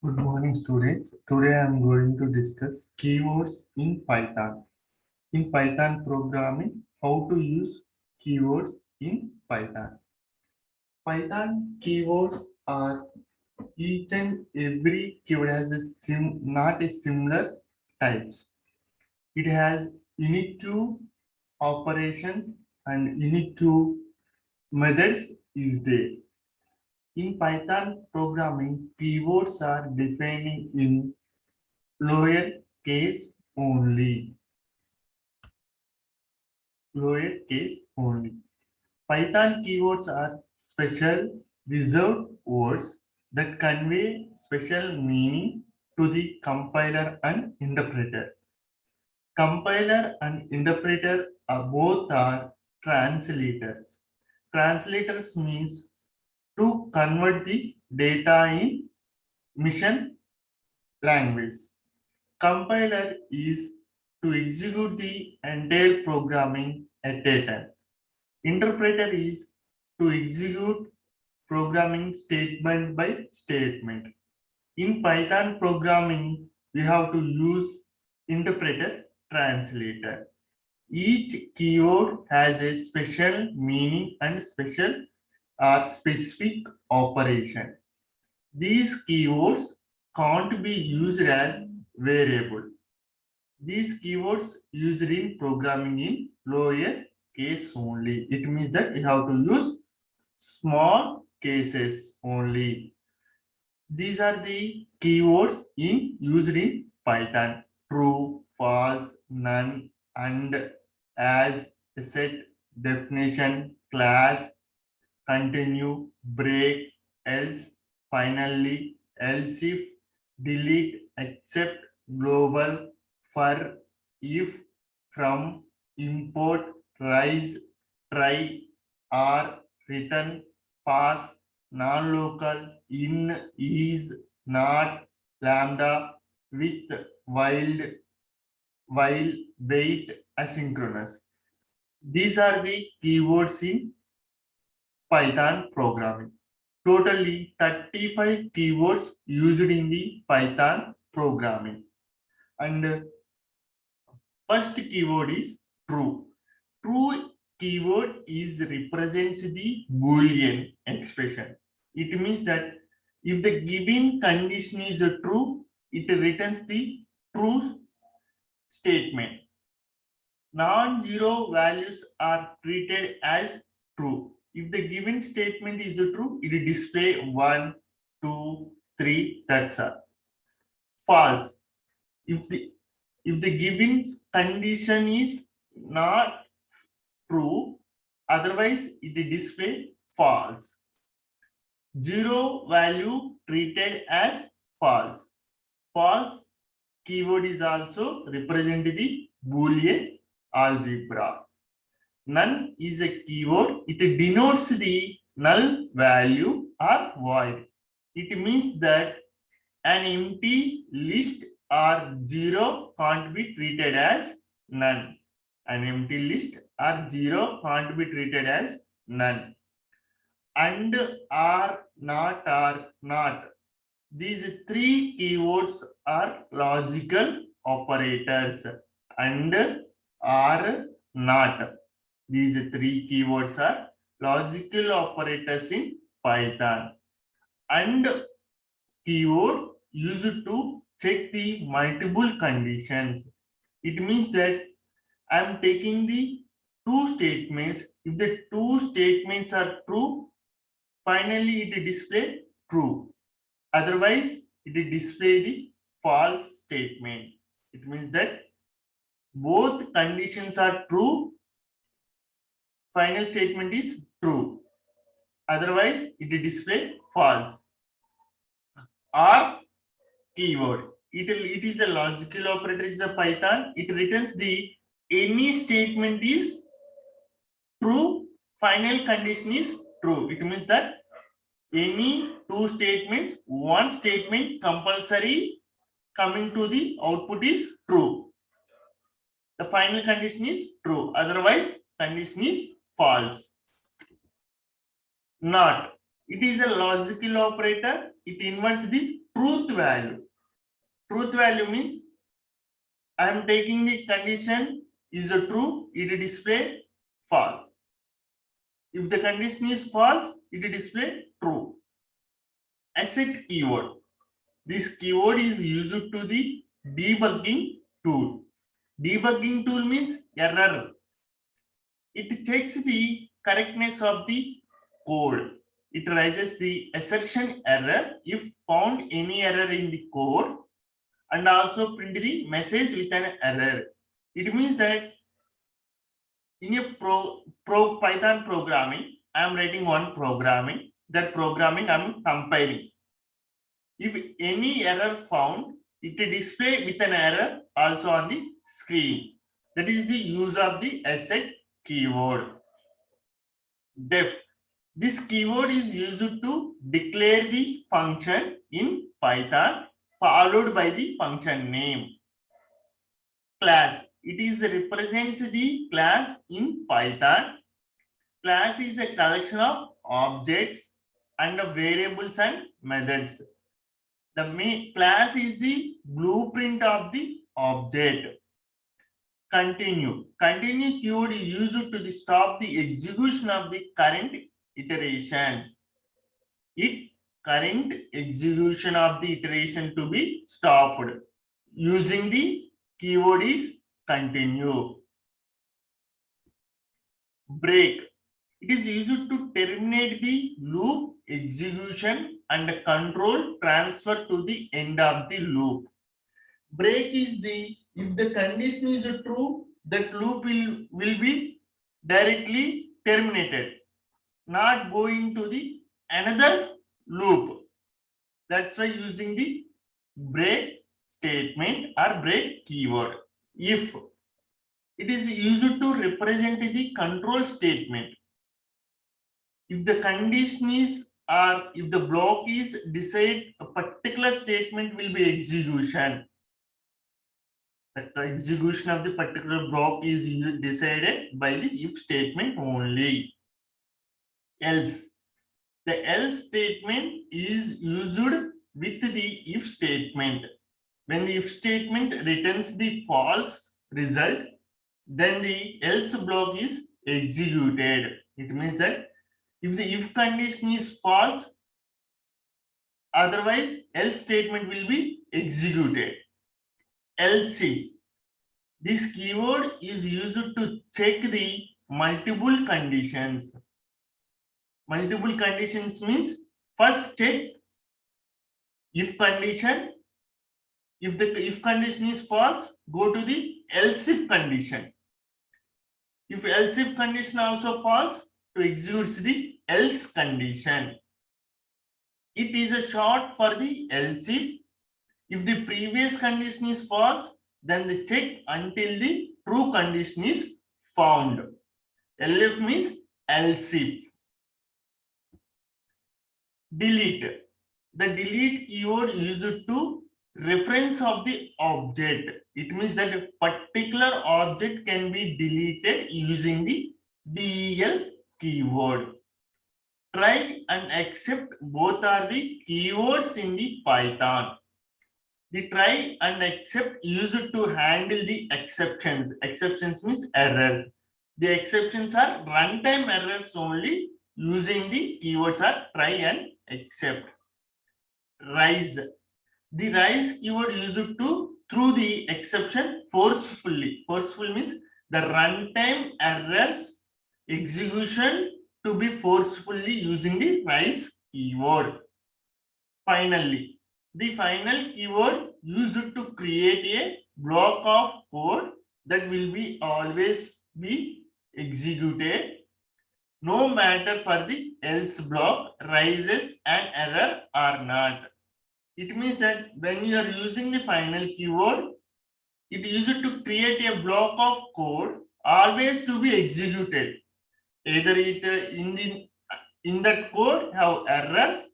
Good morning, students. Today I am going to discuss keywords in Python. In Python programming, how to use keywords in Python. Python keywords are each and every keyword has not a similar types. It has unique to operations and unique to methods is there. In Python programming, keywords are defined in lower case only. Lower case only. Python keywords are special reserved words that convey special meaning to the compiler and interpreter. Compiler and interpreter are both are translators. Translators means to convert the data in mission language. Compiler is to execute the entire programming at a time. Interpreter is to execute programming statement by statement. In Python programming, we have to use interpreter translator. Each keyword has a special meaning and special or specific operation. These keywords can't be used as variable. These keywords used in programming in lower case only. It means that we have to use small cases only. These are the keywords in used in Python. True, false, none, and, as, set, definition, class, continue, break, else, finally, else if, delete, except, global, for, if, from, import, rise, try, or, return, pass, non-local, in, is, not, lambda, with, while, wait, asynchronous. These are the keywords in Python programming. Totally 35 keywords used in the Python programming. And first keyword is true. True keyword is represents the Boolean expression. It means that if the given condition is true, it returns the true statement. Non-zero values are treated as true. If the given statement is true, it will display 1, 2, 3, that's all. False. If the given condition is not true, otherwise it will display false. Zero value treated as false. False keyword is also represent the Boolean algebra. None is a keyword. It denotes the null value or void. It means that an empty list or zero can't be treated as none. An empty list or zero can't be treated as none. And, are, not. These three keywords are logical operators. And, are, not. These three keywords are logical operators in Python. And keyword used to check the multiple conditions. It means that I am taking the two statements. If the two statements are true, finally it display true. Otherwise, it display the false statement. It means that both conditions are true, final statement is true. Otherwise, it display false. Or keyword. It is a logical operator, it's a Python. It returns the any statement is true, final condition is true. It means that any two statements, one statement compulsory coming to the output is true. The final condition is true. Otherwise, condition is false. Not. It is a logical operator. It inverts the truth value. Truth value means I am taking the condition is a true, it display false. If the condition is false, it display true. Asset keyword. This keyword is used to the debugging tool. Debugging tool means error. It checks the correctness of the code. It raises the assertion error if found any error in the code, and also print the message with an error. It means that in a Python programming, I am writing one programming. That programming I am compiling. If any error found, it display with an error also on the screen. That is the use of the asset keyword. Def. This keyword is used to declare the function in Python followed by the function name. Class. It is represents the class in Python. Class is a collection of objects and variables and methods. The main class is the blueprint of the object. Continue. Continue keyword is used to stop the execution of the current iteration. Current execution of the iteration to be stopped. Using the keyword is continue. Break. It is used to terminate the loop execution and control transfer to the end of the loop. Break is the, if the condition is true, that loop will be directly terminated, not going to the another loop. That's why using the break statement or break keyword. If it is used to represent the control statement. If the condition is or if the block is decide a particular statement will be execution. That the execution of the particular block is decided by the if statement only. Else. The else statement is used with the if statement. When the if statement returns the false result, then the else block is executed. It means that if the if condition is false, otherwise else statement will be executed. Else if. This keyword is used to check the multiple conditions. Multiple conditions means first check if condition. If the if condition is false, go to the else if condition. If else if condition also false, to execute the else condition. It is a short for the else if. If the previous condition is false, then the check until the true condition is found. LF means else if. Delete. The delete keyword used to reference of the object. It means that a particular object can be deleted using the del keyword. Try and accept both are the keywords in the Python. The try and accept used to handle the exceptions. Exceptions means errors. The exceptions are runtime errors only. Using the keywords are try and accept. Rise. The rise keyword used to through the exception forcefully. Forceful means the runtime errors execution to be forcefully using the rise keyword. Finally, the final keyword used to create a block of code that will be always be executed no matter for the else block rises an error or not. It means that when you are using the final keyword, it is used to create a block of code always to be executed. Either it in that code have errors,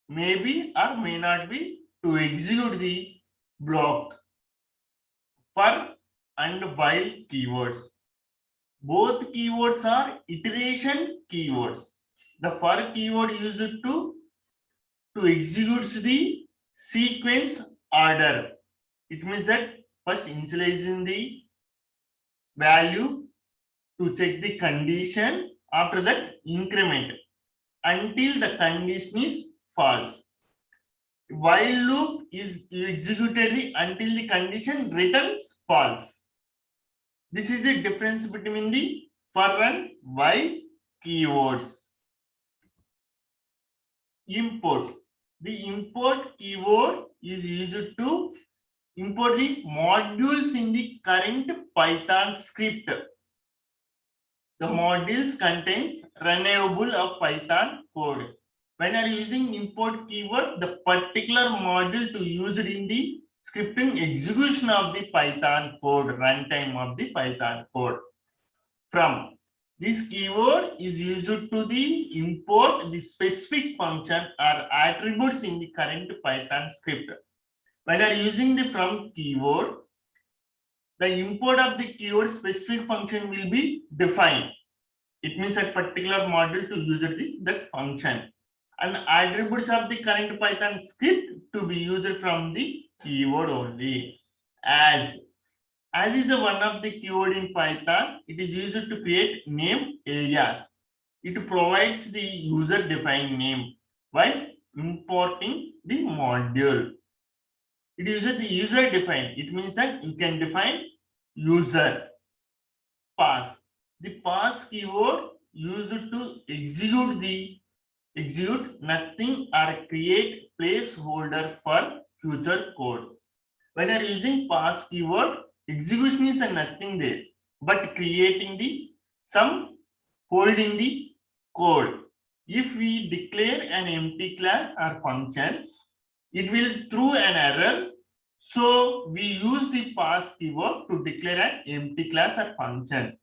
maybe or may not be, to execute the block. For and while keywords. Both keywords are iteration keywords. The for keyword used to to execute the sequence order. It means that first initializing the value to check the condition, after that increment until the condition is false. While loop is executed until the condition returns false. This is the difference between the for and while keywords. Import. The import keyword is used to import the modules in the current Python script. The modules contains runnable of Python code. When you are using import keyword, the particular module to use it in the scripting execution of the Python code, runtime of the Python code. From this keyword is used to the import the specific function or attributes in the current Python script. When you are using the from keyword, the import of the keyword specific function will be defined. It means a particular module to use that function. And attributes of the current Python script to be used from the keyword only. As is one of the keyword in Python, it is used to create name alias. It provides the user defined name while importing the module. It uses the user defined. It means that you can define user. Pass. The pass keyword used to execute nothing or create placeholder for future code. When you are using pass keyword, execution is a nothing there, but creating the some holding the code. If we declare an empty class or function, it will throw an error. So we use the pass keyword to declare an empty class or function.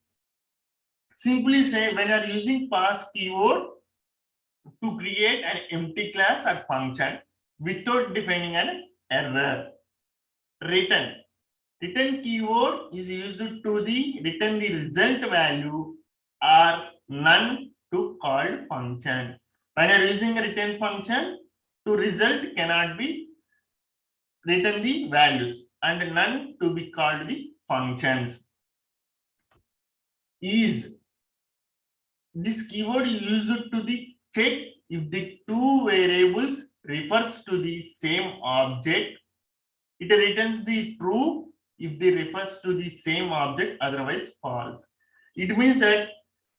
Simply say when you are using pass keyword to create an empty class or function without defining an error. Return. Return keyword is used to return the result value or none to called function. When you are using a return function, to result cannot be return the values and none to be called the functions. Is this keyword is used to check if the two variables refers to the same object. It returns the true if they refers to the same object, otherwise false. It means that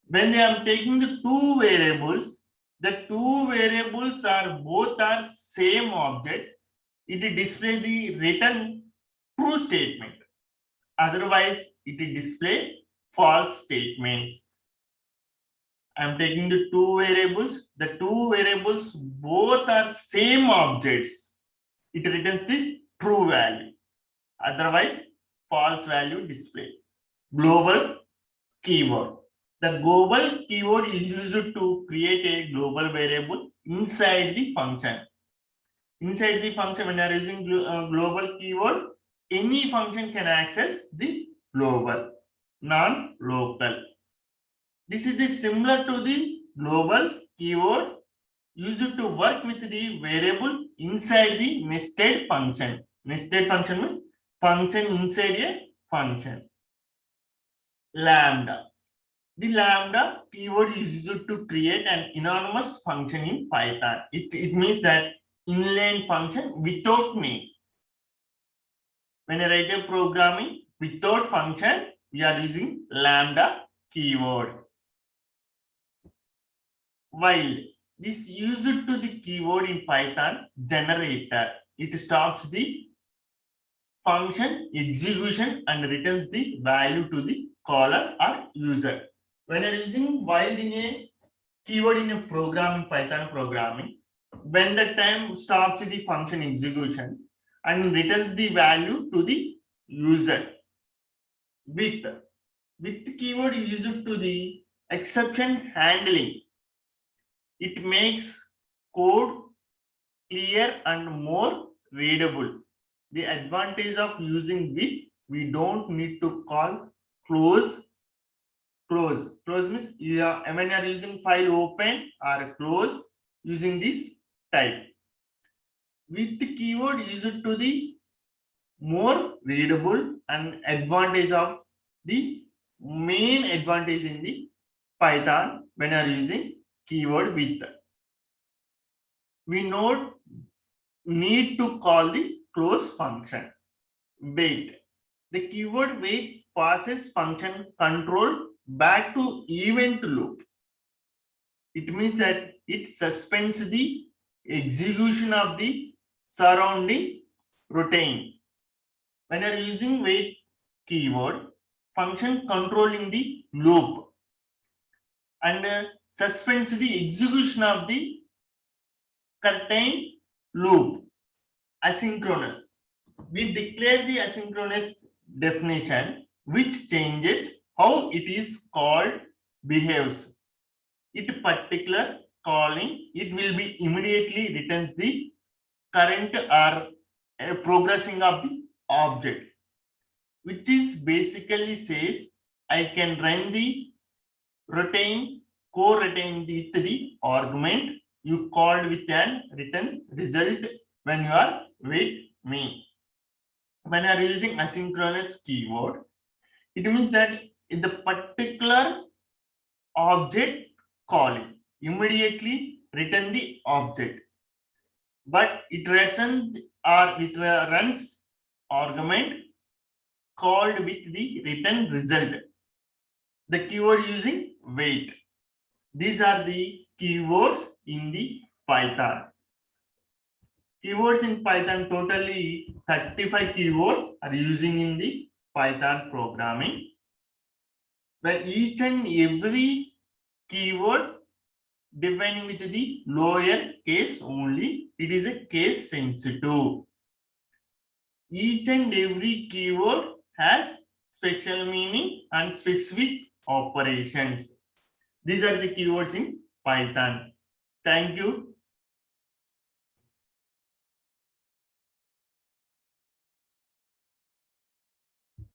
when they are taking the two variables are both are same object, it displays the return true statement. Otherwise, it display false statement. I am taking the two variables. The two variables both are same objects. It returns the true value. Otherwise, false value display. Global keyword. The global keyword is used to create a global variable inside the function. Inside the function, when you are using global keyword, any function can access the global, non-local. This is similar to the global keyword used to work with the variable inside the nested function. Nested function means function inside a function. Lambda. The lambda keyword is used to create an anonymous function in Python. It means that inline function without name. When I write a programming without function, we are using lambda keyword. While this used to the keyword in Python generator, it stops the function execution and returns the value to the caller or user. When you are using while in a keyword in a program, Python programming, when the time stops the function execution and returns the value to the user. With keyword used to the exception handling, it makes code clear and more readable. The advantage of using with, we don't need to call close. Close means when you are using file open or close using this type. with the keyword used to the more readable and advantage of the main advantage in the Python when you are using keyword with. We need to call the close function. Wait. The keyword wait passes function control back to event loop. It means that it suspends the execution of the surrounding routine. When you are using wait keyword, function controlling the loop and suspends the execution of the contained loop asynchronous. We declare the asynchronous definition which changes how it is called behaves. It particular calling, it will be immediately returns the current or progressing of the object, which is basically says I can run the retain, co-retain with the argument you called with an return result when you are with me. When you are using asynchronous keyword, it means that in the particular object calling immediately return the object, but it returns or it runs argument called with the return result. The keyword using wait. These are the keywords in the Python. Keywords in Python, totally 35 keywords are using in the Python programming. When each and every keyword defined with the lower case only, it is a case sensitive. Each and every keyword has special meaning and specific operations. These are the keywords in Python. Thank you.